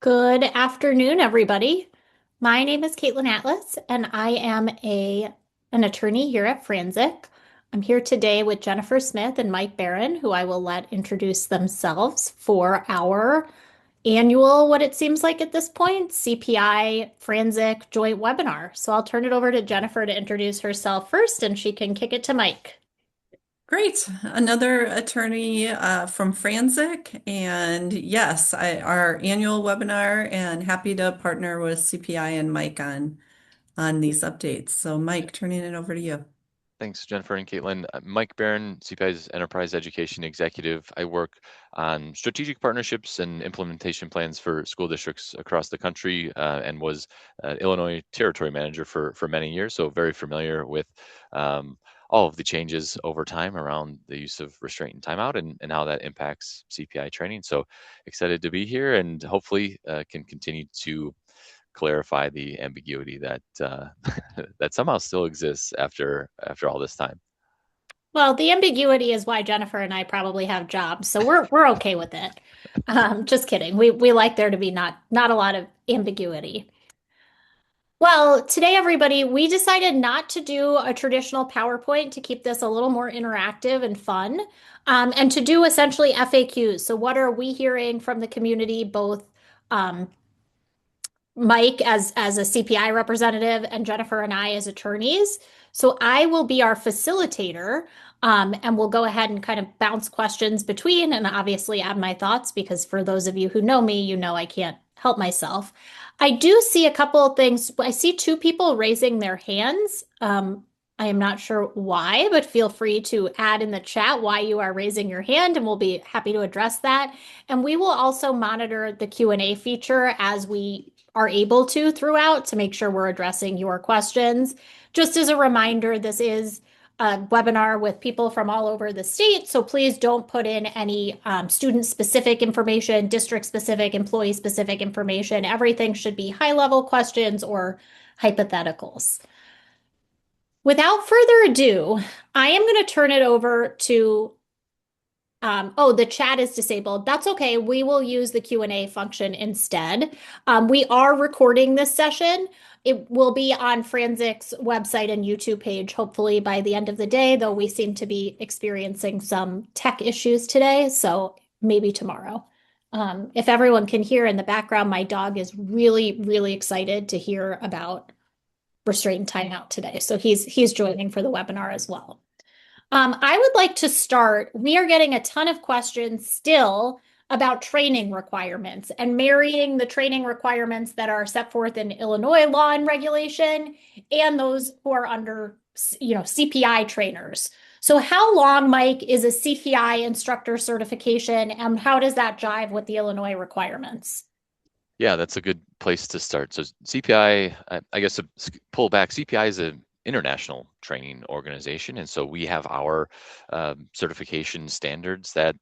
Good afternoon, everybody. My name is Kaitlin Atlas, and I am an attorney here at Franczek. I'm here today with Jennifer Smith and Mike Baran, who I will let introduce themselves for our annual, what it seems like at this point, CPI Franczek joint webinar. So I'll turn it over to Jennifer to introduce herself first, and she can kick it to Mike. Great. Another attorney from Franczek. And yes, our annual webinar and happy to partner with CPI and Mike on these updates. So Mike, turning it over to you. Thanks, Jennifer and Caitlin. Mike Baran, CPI's Enterprise Education Executive. I work on strategic partnerships and implementation plans for school districts across the country and was Illinois Territory Manager for many years, so very familiar with all of the changes over time around the use of restraint and timeout and how that impacts CPI training. So excited to be here and hopefully can continue to clarify the ambiguity that that somehow still exists after all this time. Well, the ambiguity is why Jennifer and I probably have jobs, so we're okay with it. Just kidding. We like there to be not a lot of ambiguity. Well, today, everybody, we decided not to do a traditional PowerPoint to keep this a little more interactive and fun, and to do essentially FAQs. So, what are we hearing from the community, both um, Mike as a CPI representative and Jennifer and I as attorneys? So, I will be our facilitator, and we'll go ahead and kind of bounce questions between and obviously add my thoughts because for those of you who know me, you know I can't help myself. I do see a couple of things. I see two people raising their hands. I am not sure why, but feel free to add in the chat why you are raising your hand, and we'll be happy to address that. And we will also monitor the Q&A feature as we are able to throughout to make sure we're addressing your questions. Just as a reminder, this is a webinar with people from all over the state, so please don't put in any student-specific information, district-specific, employee-specific information. Everything should be high-level questions or hypotheticals. Without further ado, I am going to turn it over to oh, the chat is disabled. That's okay. We will use the Q&A function instead. We are recording this session. It will be on Franczek's website and YouTube page, hopefully by the end of the day, though we seem to be experiencing some tech issues today, so maybe tomorrow. If everyone can hear in the background, my dog is really, really excited to hear about restraint timeout today. So he's joining for the webinar as well. I would like to start. We are getting a ton of questions still about training requirements and marrying the training requirements that are set forth in Illinois law and regulation and those who are under, CPI trainers. So how long, Mike, is a CPI instructor certification and how does that jive with the Illinois requirements? Yeah, that's a good place to start. So CPI, I guess to pull back, CPI is an international training organization, and so we have our certification standards that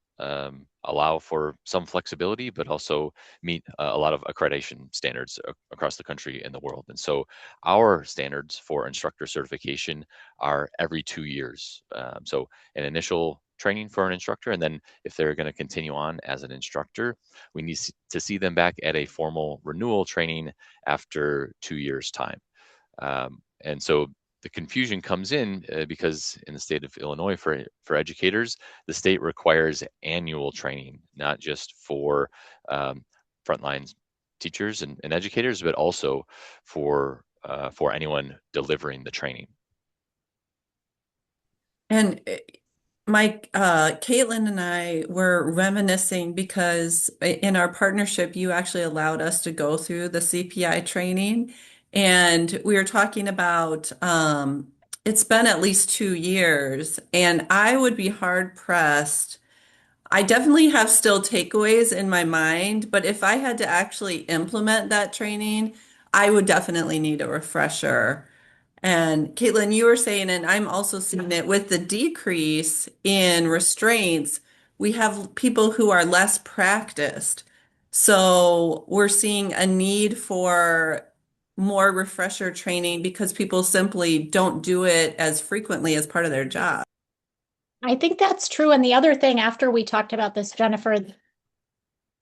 allow for some flexibility, but also meet a lot of accreditation standards across the country and the world. And so our standards for instructor certification are every 2 years. So an initial training for an instructor, and then if they're going to continue on as an instructor, we need to see them back at a formal renewal training after 2 years' time. And so the confusion comes in because in the state of Illinois for educators, the state requires annual training, not just for frontline teachers and educators, but also for anyone delivering the training. And Mike, Caitlin and I were reminiscing because in our partnership, you actually allowed us to go through the CPI training. And we were talking about it's been at least 2 years, and I would be hard pressed. I definitely have still takeaways in my mind, but if I had to actually implement that training, I would definitely need a refresher. And Caitlin, you were saying, and I'm also seeing it with the decrease in restraints, we have people who are less practiced. So we're seeing a need for more refresher training because people simply don't do it as frequently as part of their job. I think that's true. And the other thing after we talked about this, Jennifer,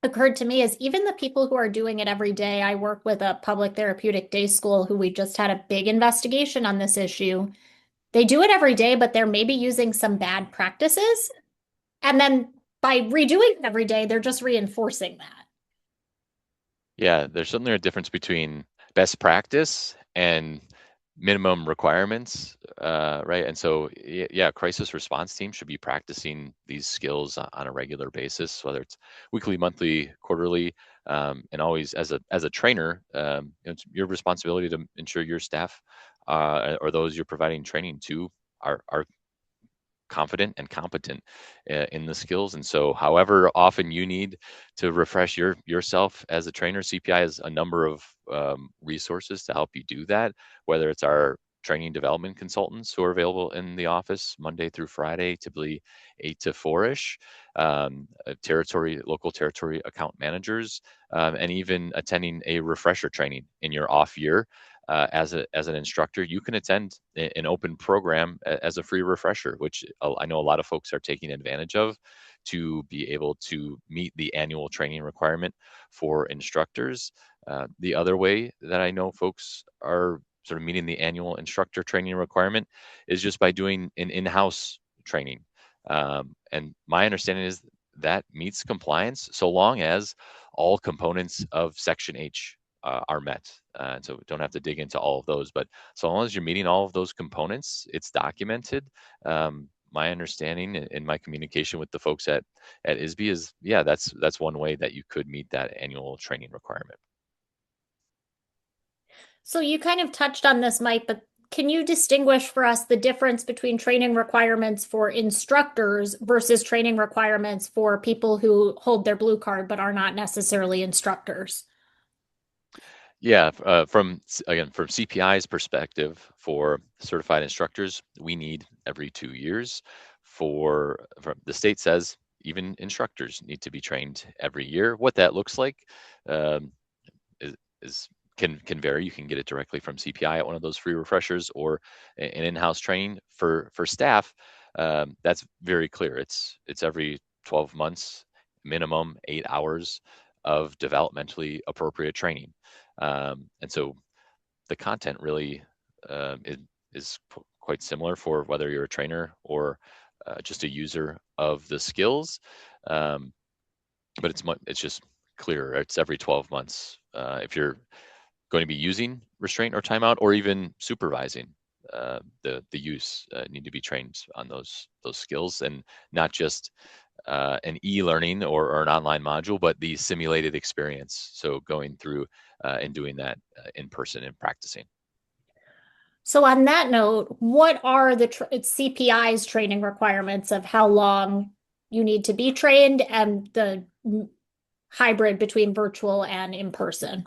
occurred to me is even the people who are doing it every day. I work with a public therapeutic day school who we just had a big investigation on this issue. They do it every day, but they're maybe using some bad practices. And then by redoing it every day, they're just reinforcing that. Yeah, there's certainly a difference between best practice and minimum requirements, right? And so, yeah, crisis response teams should be practicing these skills on a regular basis, whether it's weekly, monthly, quarterly, and always as a trainer, it's your responsibility to ensure your staff or those you're providing training to are confident and competent in the skills. And so however often you need to refresh yourself as a trainer, CPI has a number of resources to help you do that, whether it's our training development consultants who are available in the office Monday through Friday, typically 8 to 4-ish, local territory account managers, and even attending a refresher training in your off year as an instructor. You can attend an open program as a free refresher, which I know a lot of folks are taking advantage of to be able to meet the annual training requirement for instructors. The other way that I know folks are sort of meeting the annual instructor training requirement is just by doing an in-house training. And my understanding is that meets compliance so long as all components of Section H are met. And so we don't have to dig into all of those, but so long as you're meeting all of those components, it's documented. My understanding in my communication with the folks at ISBE is, yeah, that's one way that you could meet that annual training requirement. So you kind of touched on this, Mike, but can you distinguish for us the difference between training requirements for instructors versus training requirements for people who hold their blue card but are not necessarily instructors? Yeah, from CPI's perspective, for certified instructors, we need every 2 years. From the state says even instructors need to be trained every year. What that looks like um, is can vary. You can get it directly from CPI at one of those free refreshers or an in-house training for staff. That's very clear. It's every 12 months, minimum 8 hours of developmentally appropriate training. And so the content really is quite similar for whether you're a trainer or just a user of the skills. Um, but it's just clearer. It's every 12 months. If you're going to be using restraint or timeout, or even supervising the use, need to be trained on those skills, and not just an e-learning or an online module, but the simulated experience. So going through and doing that in person and practicing. So on that note, what are the CPI's training requirements of how long you need to be trained and the hybrid between virtual and in person?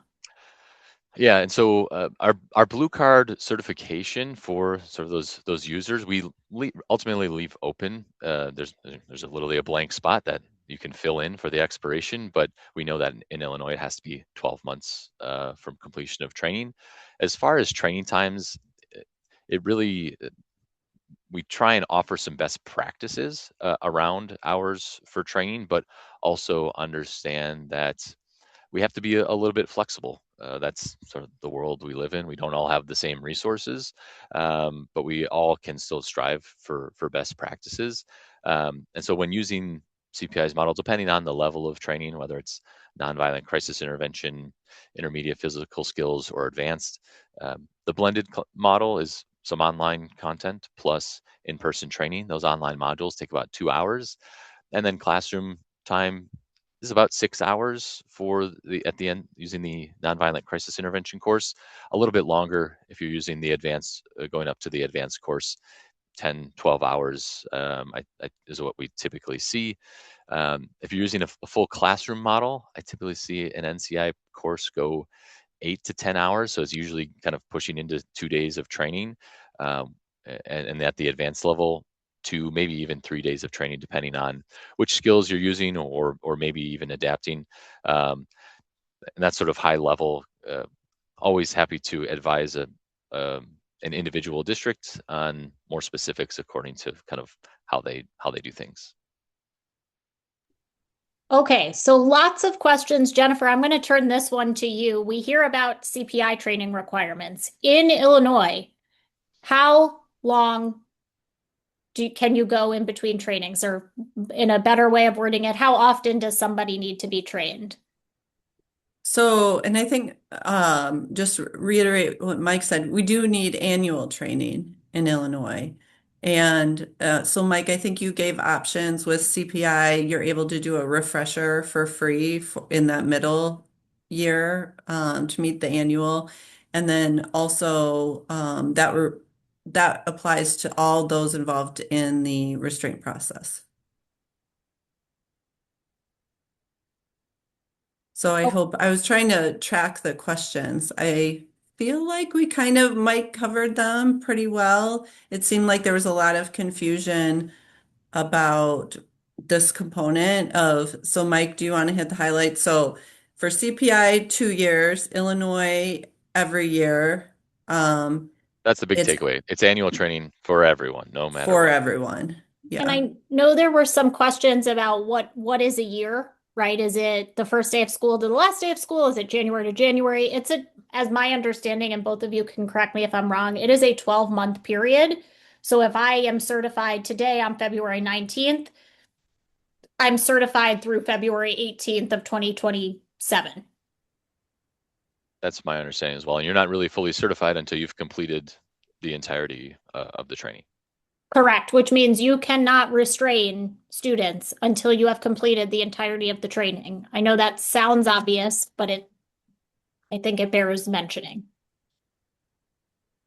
Yeah, and so our blue card certification for sort of those users, we ultimately leave open. There's literally a blank spot that you can fill in for the expiration, but we know that in Illinois it has to be 12 months from completion of training. As far as training times, it really we try and offer some best practices around hours for training, but also understand that we have to be a little bit flexible. That's sort of the world we live in. We don't all have the same resources, but we all can still strive for best practices. And so when using CPI's model, depending on the level of training, whether it's nonviolent crisis intervention, intermediate physical skills, or advanced, the blended model is some online content plus in-person training. Those online modules take about 2 hours, and then classroom time is about 6 hours for at the end using the nonviolent crisis intervention course. A little bit longer if you're using the advanced, going up to the advanced course. 10, 12 hours is what we typically see. If you're using a full classroom model, I typically see an NCI course go 8 to 10 hours. So it's usually kind of pushing into 2 days of training. And at the advanced level, 2, maybe even 3 days of training, depending on which skills you're using or maybe even adapting. And that's sort of high level. Always happy to advise an individual district on more specifics according to kind of how they do things. Okay, so lots of questions. Jennifer, I'm going to turn this one to you. We hear about CPI training requirements. In Illinois, how long can you go in between trainings? Or in a better way of wording it, how often does somebody need to be trained? So, and I think just reiterate what Mike said, we do need annual training in Illinois. And so, Mike, I think you gave options with CPI. You're able to do a refresher for free in that middle year to meet the annual. And then also that applies to all those involved in the restraint process. So I hope I was trying to track the questions. I feel like we kind of might covered them pretty well. It seemed like there was a lot of confusion about this component of, so Mike, do you want to hit the highlights? So for CPI, 2 years, Illinois every year. That's the big It's takeaway. It's annual training for everyone, no matter for what. everyone. And Yeah. I know there were some questions about what is a year, right? Is it the first day of school to the last day of school? Is it January to January? As my understanding, and both of you can correct me if I'm wrong, it is a 12-month period. So if I am certified today on February 19th, I'm certified through February 18th of 2027. That's my understanding as well. And you're not really fully certified until you've completed the entirety of the training. Correct, which means you cannot restrain students until you have completed the entirety of the training. I know that sounds obvious, but I think it bears mentioning.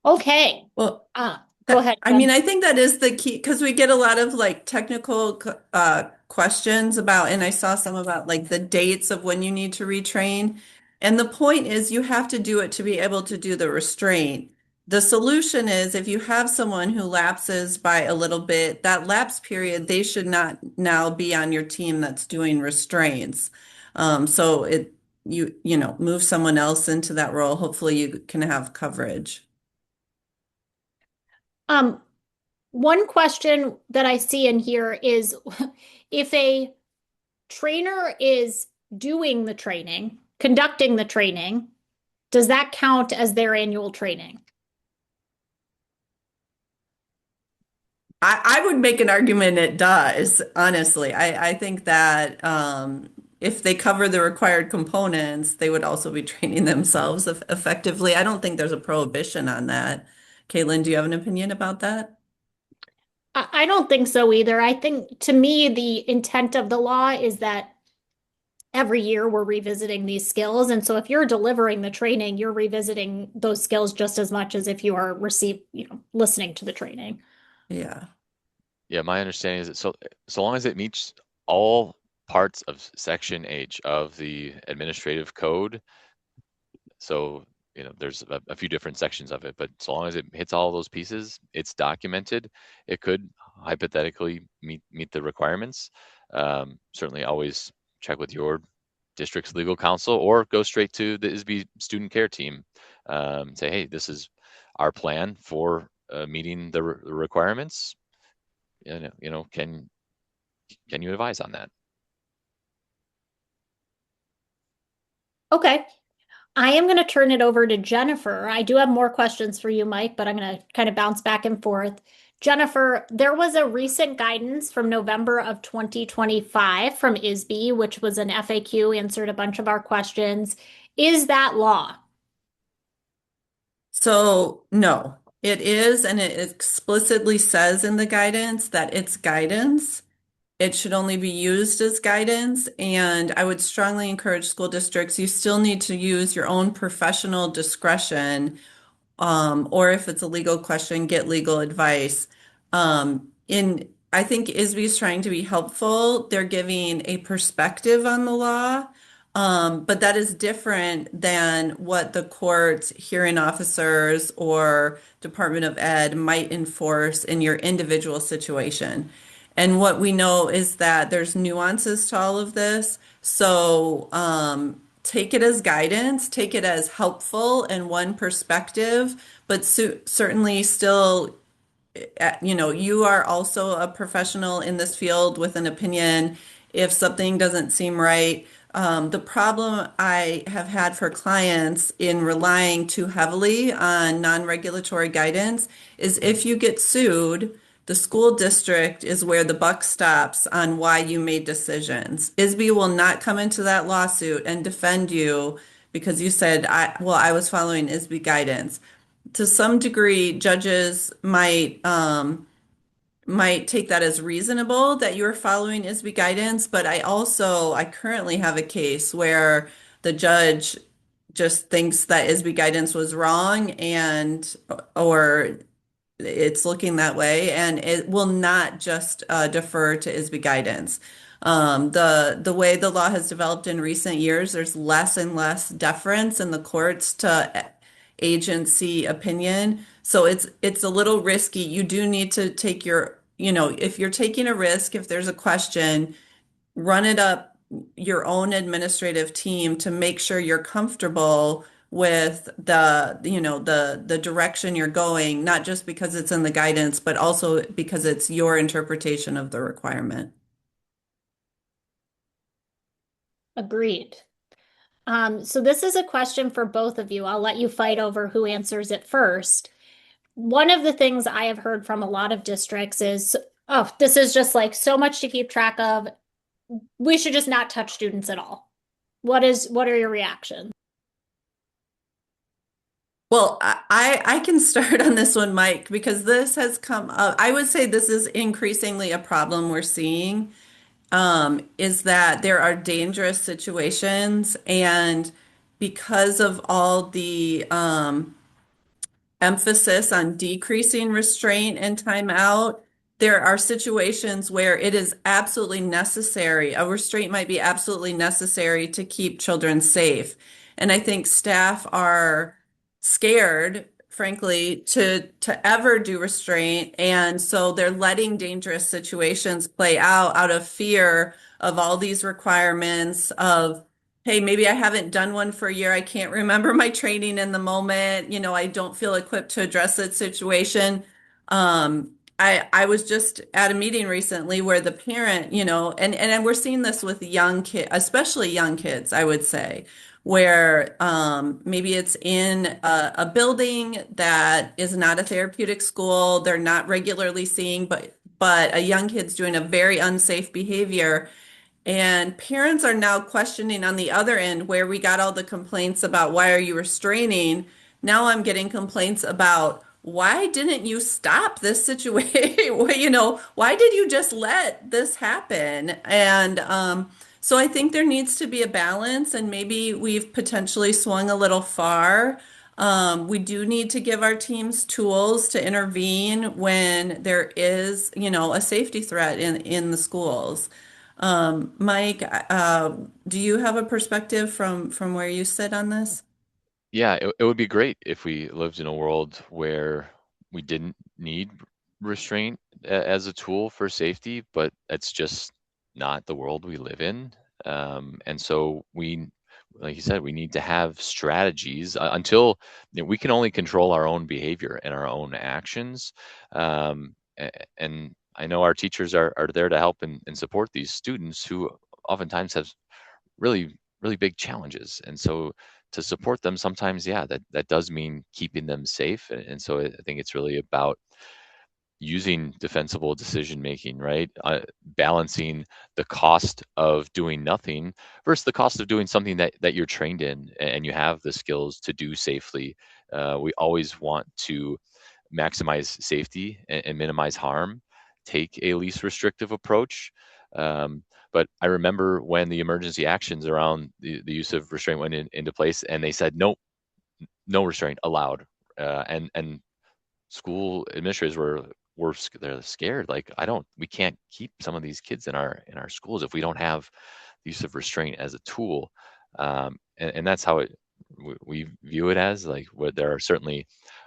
Okay. Well, Go ahead, I Jen. mean, I think that is the key because we get a lot of like technical questions about, and I saw some about like the dates of when you need to retrain. And the point is, you have to do it to be able to do the restraint. The solution is if you have someone who lapses by a little bit, that lapse period, they should not now be on your team that's doing restraints. So move someone else into that role. Hopefully, you can have coverage. Um, One question that I see in here is if a trainer is doing the training, conducting the training, does that count as their annual training? I would make an argument it does, honestly. I think that if they cover the required components, they would also be training themselves effectively. I don't think there's a prohibition on that. Caitlin, do you have an opinion about that? I don't think so either. I think to me, the intent of the law is that every year we're revisiting these skills. And so if you're delivering the training, you're revisiting those skills just as much as if you are listening to the training. Yeah. Yeah, my understanding is that so long as it meets all parts of Section H of the administrative code, so there's a few different sections of it, but so long as it hits all those pieces, it's documented. It could hypothetically meet the requirements. Certainly, always check with your district's legal counsel or go straight to the ISBE student care team. Say, hey, this is our plan for meeting the requirements. Can you advise on that? Okay. I am going to turn it over to Jennifer. I do have more questions for you, Mike, but I'm going to kind of bounce back and forth. Jennifer, there was a recent guidance from November of 2025 from ISBE, which was an FAQ, answered a bunch of our questions. Is that law? So, no, it is, and it explicitly says in the guidance that it's guidance. It should only be used as guidance, and I would strongly encourage school districts, you still need to use your own professional discretion, or if it's a legal question, get legal advice. I think ISBE is trying to be helpful. They're giving a perspective on the law, but that is different than what the courts, hearing officers, or Department of Ed might enforce in your individual situation. And what we know is that there's nuances to all of this. So take it as guidance, take it as helpful in one perspective, but certainly still, you are also a professional in this field with an opinion. if something doesn't seem right. The problem I have had for clients in relying too heavily on non-regulatory guidance is if you get sued, the school district is where the buck stops on why you made decisions. ISBE will not come into that lawsuit and defend you because you said, I was following ISBE guidance. To some degree, judges might take that as reasonable that you're following ISBE guidance, but I currently have a case where the judge just thinks that ISBE guidance was wrong and or it's looking that way, and it will not just defer to ISBE guidance. The way the law has developed in recent years, there's less and less deference in the courts to agency opinion. So it's a little risky. You do need to take if you're taking a risk, if there's a question, run it up your own administrative team to make sure you're comfortable with the direction you're going, not just because it's in the guidance, but also because it's your interpretation of the requirement. Agreed. So this is a question for both of you. I'll let you fight over who answers it first. One of the things I have heard from a lot of districts is, oh, this is just like so much to keep track of. We should just not touch students at all. What are your reactions? Well, I can start on this one, Mike, because this has come up. I would say this is increasingly a problem we're seeing, is that there are dangerous situations, and because of all the emphasis on decreasing restraint and timeout, there are situations where it is absolutely necessary. A restraint might be absolutely necessary to keep children safe. And I think staff are scared, frankly, to ever do restraint. And so they're letting dangerous situations play out of fear of all these requirements of, hey, maybe I haven't done one for a year. I can't remember my training in the moment. I don't feel equipped to address that situation. I was just at a meeting recently where the parent, and we're seeing this with young kids, especially young kids, I would say, where maybe it's in a building that is not a therapeutic school. They're not regularly seeing, but a young kid's doing a very unsafe behavior. And parents are now questioning on the other end where we got all the complaints about why are you restraining? Now I'm getting complaints about why didn't you stop this situation? Why did you just let this happen? And so I think there needs to be a balance, and maybe we've potentially swung a little far. We do need to give our teams tools to intervene when there is, a safety threat in the schools. Mike, do you have a perspective from where you sit on this? Yeah, it would be great if we lived in a world where we didn't need restraint as a tool for safety, but it's just not the world we live in. And so like you said, we need to have strategies until we can only control our own behavior and our own actions. And I know our teachers are there to help and support these students who oftentimes have really, really big challenges. And so to support them sometimes, yeah, that does mean keeping them safe. And so I think it's really about using defensible decision making, right? Balancing the cost of doing nothing versus the cost of doing something that you're trained in and you have the skills to do safely. We always want to maximize safety and minimize harm, take a least restrictive approach. But I remember when the emergency actions around the use of restraint went into place, and they said no restraint allowed, and school administrators they're scared. Like we can't keep some of these kids in our schools if we don't have the use of restraint as a tool, and that's how we view it as like what there are certainly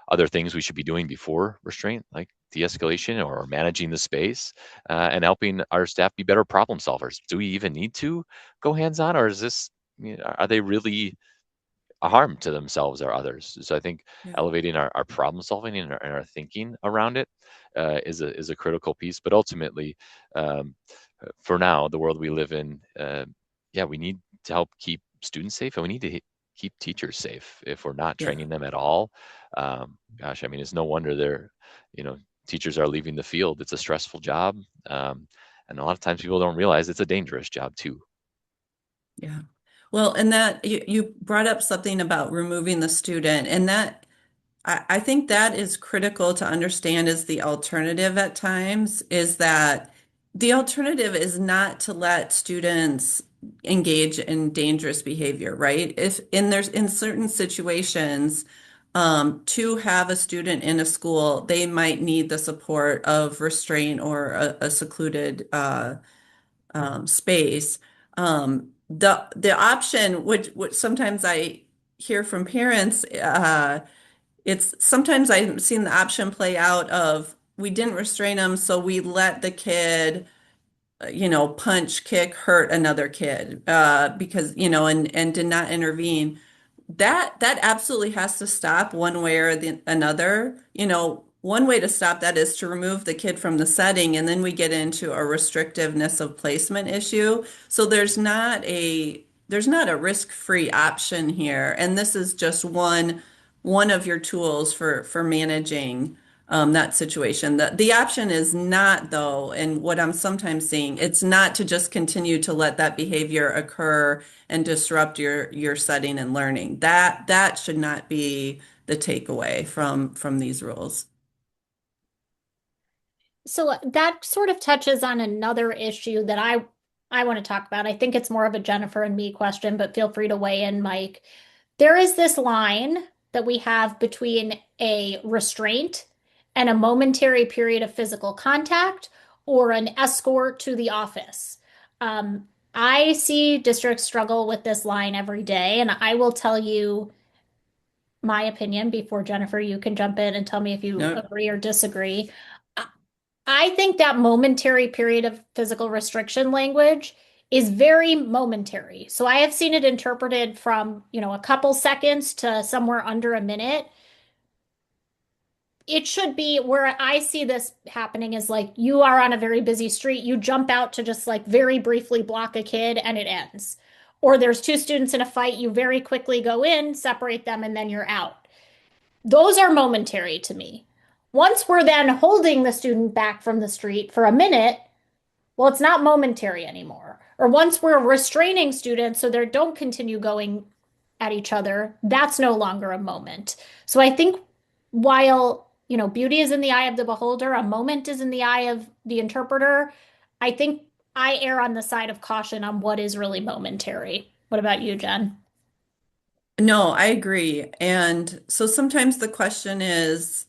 other things we should be doing before restraint, like de-escalation or managing the space, and helping our staff be better problem solvers. Do we even need to go hands-on, or is this, are they really a harm to themselves or others? So I think Yeah. elevating our problem solving and our thinking around it is a critical piece. But ultimately, um, for now, the world we live in, yeah, we need to help keep students safe, and we need to keep teachers safe. If we're not Yeah. training them at all, gosh, I mean, it's no wonder you know, teachers are leaving the field. It's a stressful job, and a lot of times people don't realize it's a dangerous job too. Yeah. Well, and that you brought up something about removing the student, and that I think that is critical to understand as the alternative at times, is that the alternative is not to let students engage in dangerous behavior, right? If there's in certain situations, to have a student in a school, they might need the support of restraint or a secluded space. The option, which sometimes I hear from parents, it's sometimes I've seen the option play out of we didn't restrain them, so we let the kid, punch, kick, hurt another kid, because, and did not intervene. That absolutely has to stop one way or another. One way to stop that is to remove the kid from the setting, and then we get into a restrictiveness of placement issue. So there's not a risk-free option here, and this is just one of your tools for managing that situation. The option is not, though, and what I'm sometimes seeing, it's not to just continue to let that behavior occur and disrupt your setting and learning. That should not be the takeaway from these rules. So that sort of touches on another issue that I want to talk about. I think it's more of a Jennifer and me question, but feel free to weigh in, Mike. There is this line that we have between a restraint and a momentary period of physical contact or an escort to the office. I see districts struggle with this line every day, and I will tell you my opinion before Jennifer, you can jump in and tell me if you No, agree or disagree. I think that momentary period of physical restriction language is very momentary. So I have seen it interpreted from, a couple seconds to somewhere under a minute. It should be where I see this happening is like you are on a very busy street, you jump out to just like very briefly block a kid and it ends. Or there's two students in a fight, you very quickly go in, separate them, and then you're out. Those are momentary to me. Once we're then holding the student back from the street for a minute, well, it's not momentary anymore. Or once we're restraining students so they don't continue going at each other, that's no longer a moment. So I think while, beauty is in the eye of the beholder, a moment is in the eye of the interpreter, I think I err on the side of caution on what is really momentary. What about you, Jen? no, I agree. And so sometimes the question is,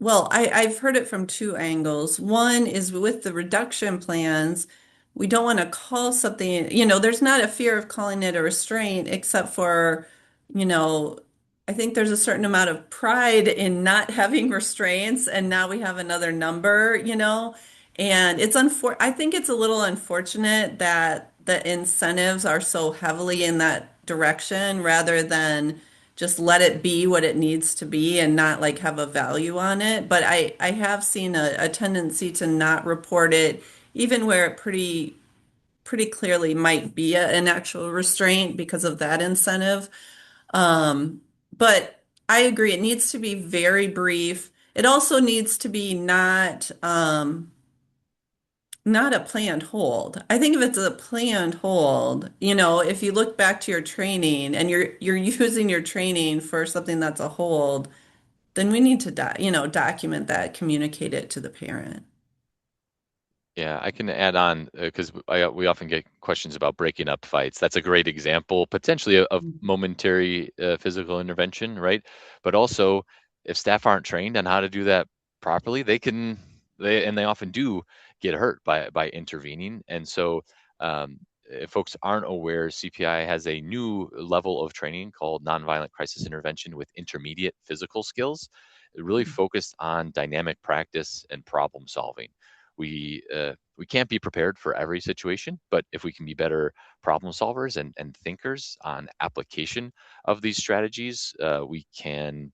well, I've heard it from two angles. One is with the reduction plans, we don't want to call something, there's not a fear of calling it a restraint, except for, you know, I think there's a certain amount of pride in not having restraints, and now we have another number, and I think it's a little unfortunate that the incentives are so heavily in that direction rather than just let it be what it needs to be and not like have a value on it. But I have seen a tendency to not report it, even where it pretty clearly might be an actual restraint because of that incentive. But I agree, it needs to be very brief. It also needs to be not a planned hold. I think if it's a planned hold, if you look back to your training and you're using your training for something that's a hold, then we need to document that, communicate it to the parent. Yeah, I can add on because we often get questions about breaking up fights. That's a great example, potentially of momentary physical intervention, right? But also, if staff aren't trained on how to do that properly, they often do get hurt by intervening. And so, if folks aren't aware, CPI has a new level of training called nonviolent crisis intervention with intermediate physical skills, really focused on dynamic practice and problem solving. We can't be prepared for every situation, but if we can be better problem solvers and thinkers on application of these strategies, we can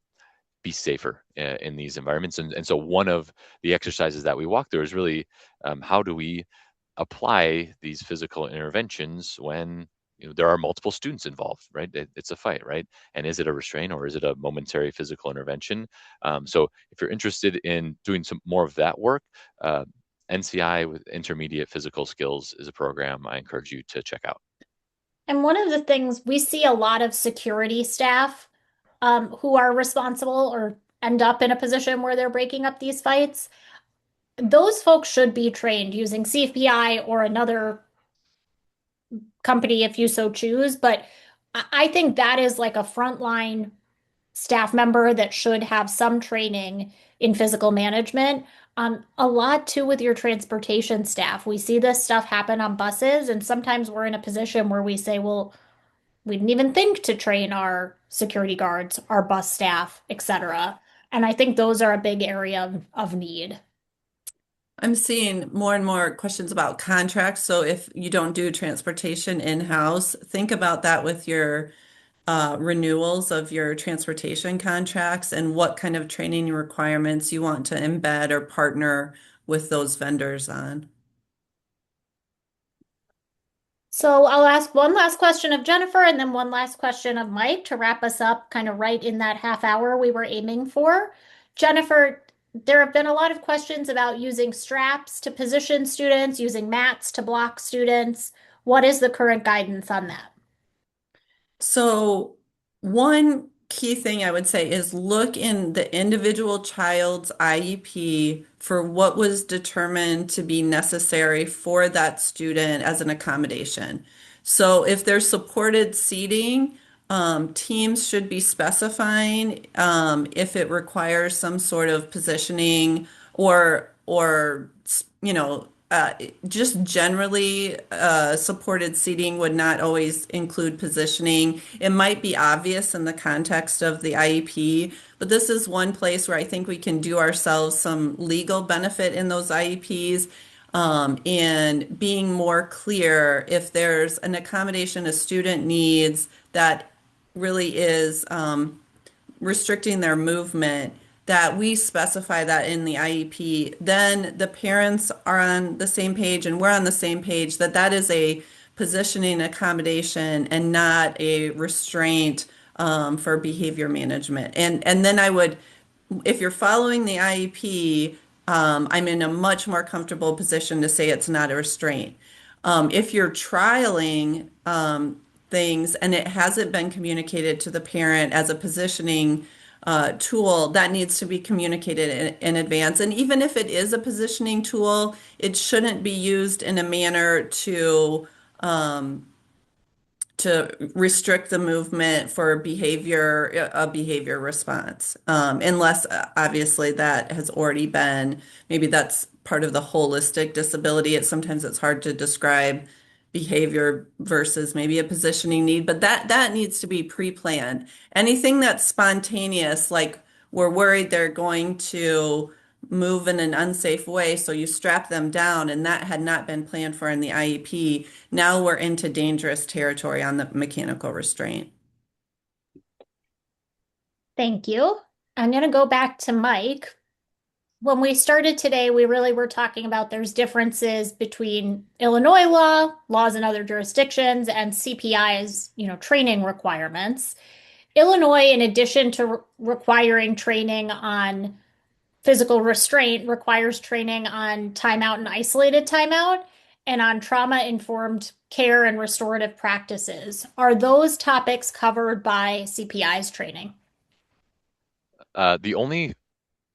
be safer in these environments. And so one of the exercises that we walk through is really how do we apply these physical interventions when there are multiple students involved, right? It's a fight, right? And is it a restraint or is it a momentary physical intervention? So if you're interested in doing some more of that work, NCI with intermediate physical skills is a program I encourage you to check out. And one of the things we see a lot of security staff who are responsible or end up in a position where they're breaking up these fights. Those folks should be trained using CPI or another company if you so choose. But I think that is like a frontline staff member that should have some training in physical management. A lot too with your transportation staff. We see this stuff happen on buses, and sometimes we're in a position where we say, well, we didn't even think to train our security guards, our bus staff, etc. And I think those are a big area of need. I'm seeing more and more questions about contracts. So if you don't do transportation in-house, think about that with your renewals of your transportation contracts and what kind of training requirements you want to embed or partner with those vendors on. So I'll ask one last question of Jennifer and then one last question of Mike to wrap us up kind of right in that half hour we were aiming for. Jennifer, there have been a lot of questions about using straps to position students, using mats to block students. What is the current guidance on that? So, one key thing I would say is look in the individual child's IEP for what was determined to be necessary for that student as an accommodation. So, if there's supported seating, teams should be specifying if it requires some sort of positioning or just generally, supported seating would not always include positioning. It might be obvious in the context of the IEP, but this is one place where I think we can do ourselves some legal benefit in those IEPs, and being more clear if there's an accommodation a student needs that really is restricting their movement, that we specify that in the IEP, then the parents are on the same page and we're on the same page that that is a positioning accommodation and not a restraint for behavior management. And then I would, if you're following the IEP, I'm in a much more comfortable position to say it's not a restraint. If you're trialing things and it hasn't been communicated to the parent as a positioning tool, that needs to be communicated in advance. And even if it is a positioning tool, it shouldn't be used in a manner to restrict the movement for a behavior response, unless obviously that has already been, maybe that's part of the holistic disability. Sometimes it's hard to describe behavior versus maybe a positioning need, but that needs to be pre-planned. Anything that's spontaneous, like we're worried they're going to move in an unsafe way, so you strap them down, and that had not been planned for in the IEP. Now we're into dangerous territory on the mechanical restraint. Thank you. I'm going to go back to Mike. When we started today, we really were talking about there's differences between Illinois law, laws in other jurisdictions, and CPI's, training requirements. Illinois, in addition to requiring training on physical restraint, requires training on timeout and isolated timeout and on trauma-informed care and restorative practices. Are those topics covered by CPI's training? The only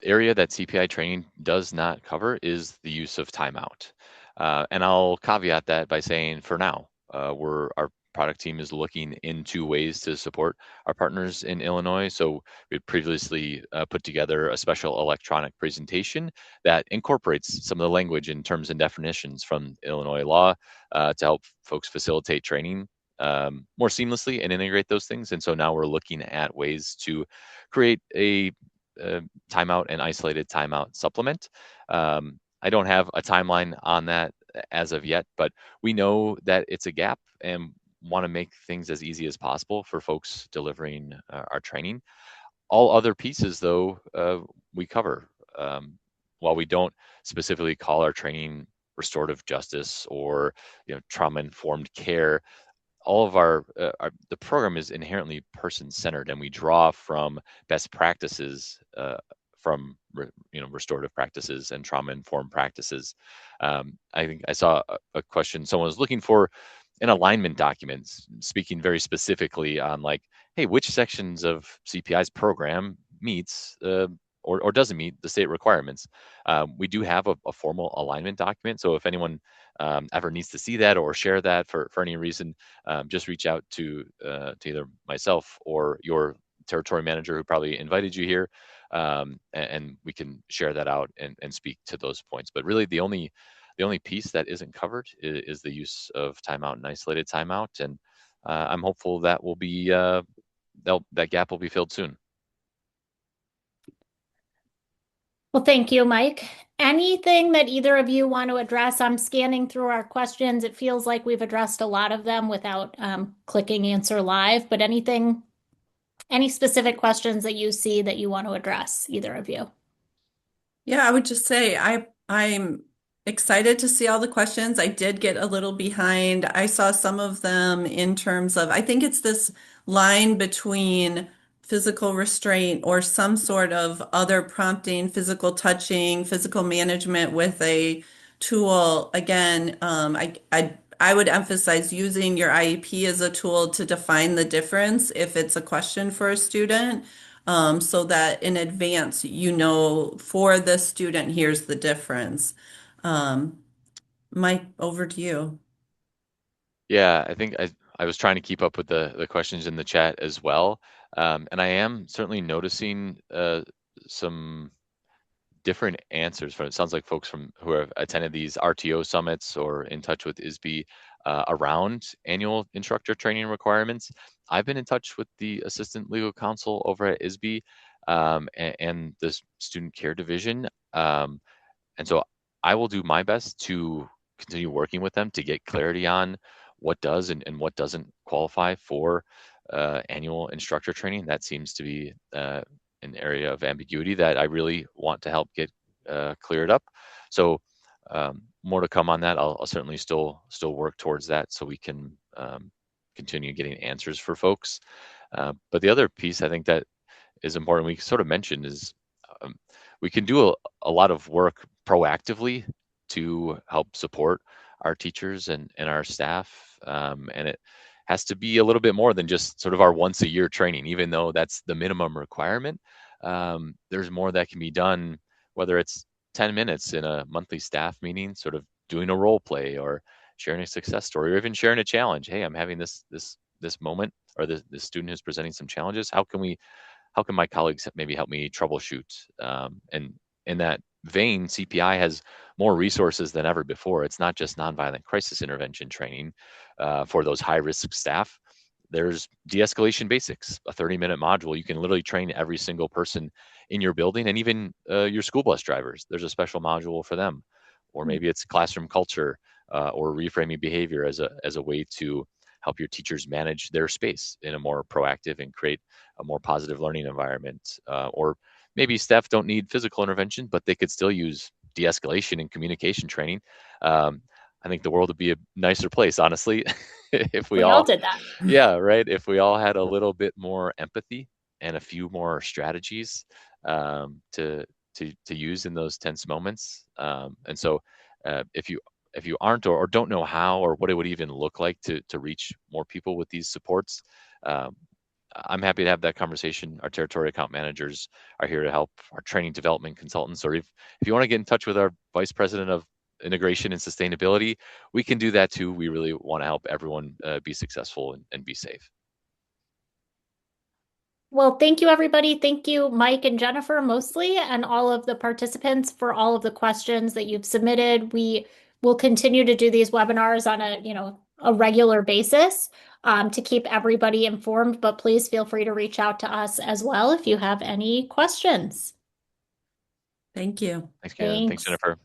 area that CPI training does not cover is the use of timeout. And I'll caveat that by saying for now, our product team is looking into ways to support our partners in Illinois. So we previously put together a special electronic presentation that incorporates some of the language in terms and definitions from Illinois law to help folks facilitate training more seamlessly and integrate those things. And so now we're looking at ways to create a timeout and isolated timeout supplement. I don't have a timeline on that as of yet, but we know that it's a gap and want to make things as easy as possible for folks delivering our training. All other pieces, though, we cover. While we don't specifically call our training restorative justice or trauma-informed care. All of the program is inherently person-centered, and we draw from best practices from restorative practices and trauma-informed practices. I think I saw a question someone was looking for an alignment document speaking very specifically on, like, hey, which sections of CPI's program meets or doesn't meet the state requirements. We do have a formal alignment document, so if anyone ever needs to see that or share that for any reason, just reach out to either myself or your territory manager who probably invited you here, and we can share that out and speak to those points. But really, the only piece that isn't covered is the use of timeout and isolated timeout, and I'm hopeful that will be that gap will be filled soon. Well, thank you, Mike. Anything that either of you want to address? I'm scanning through our questions. It feels like we've addressed a lot of them without clicking answer live, but any specific questions that you see that you want to address, either of you? Yeah, I would just say I'm excited to see all the questions. I did get a little behind. I saw some of them in terms of, I think it's this line between physical restraint or some sort of other prompting, physical touching, physical management with a tool. Again, I would emphasize using your IEP as a tool to define the difference if it's a question for a student, so that in advance, for the student, here's the difference. Um, Mike, over to you. Yeah, I think I was trying to keep up with the questions in the chat as well, and I am certainly noticing some different answers from, it sounds like, folks from who have attended these RTO summits or in touch with ISBE around annual instructor training requirements. I've been in touch with the assistant legal counsel over at ISBE and the student care division, and so I will do my best to continue working with them to get clarity on what does and what doesn't qualify for annual instructor training. That seems to be an area of ambiguity that I really want to help get cleared up. So more to come on that. I'll certainly still work towards that so we can continue getting answers for folks. But the other piece I think that is important, we sort of mentioned, is um, we can do a lot of work proactively to help support our teachers and our staff. And it has to be a little bit more than just sort of our once a year training, even though that's the minimum requirement. There's more that can be done, whether it's 10 minutes in a monthly staff meeting, sort of doing a role play or sharing a success story, or even sharing a challenge. Hey, I'm having this moment, or this student is presenting some challenges. How can my colleagues maybe help me troubleshoot? And in that vein, CPI has more resources than ever before. It's not just nonviolent crisis intervention training for those high-risk staff. There's de-escalation basics, a 30-minute module. You can literally train every single person in your building, and even your school bus drivers. There's a special module for them. Or maybe it's classroom culture or reframing behavior as a way to help your teachers manage their space in a more proactive and create a more positive learning environment. Or maybe staff don't need physical intervention, but they could still use de-escalation and communication training. I think the world would be a nicer place, honestly, if we We all all, did that. yeah, right. If we all had a little bit more empathy and a few more strategies to use in those tense moments. And so, if you aren't or don't know how or what it would even look like to reach more people with these supports, um, I'm happy to have that conversation. Our territory account managers are here to help, our training development consultants, or if you want to get in touch with our vice president of integration and sustainability, we can do that too. We really want to help everyone be successful and be safe. Well, thank you, everybody. Thank you, Mike and Jennifer, mostly, and all of the participants for all of the questions that you've submitted. We will continue to do these webinars on a regular basis to keep everybody informed, but please feel free to reach out to us as well if you have any questions. Thank you. Thanks, Kaitlin. Thanks, Thanks. Jennifer.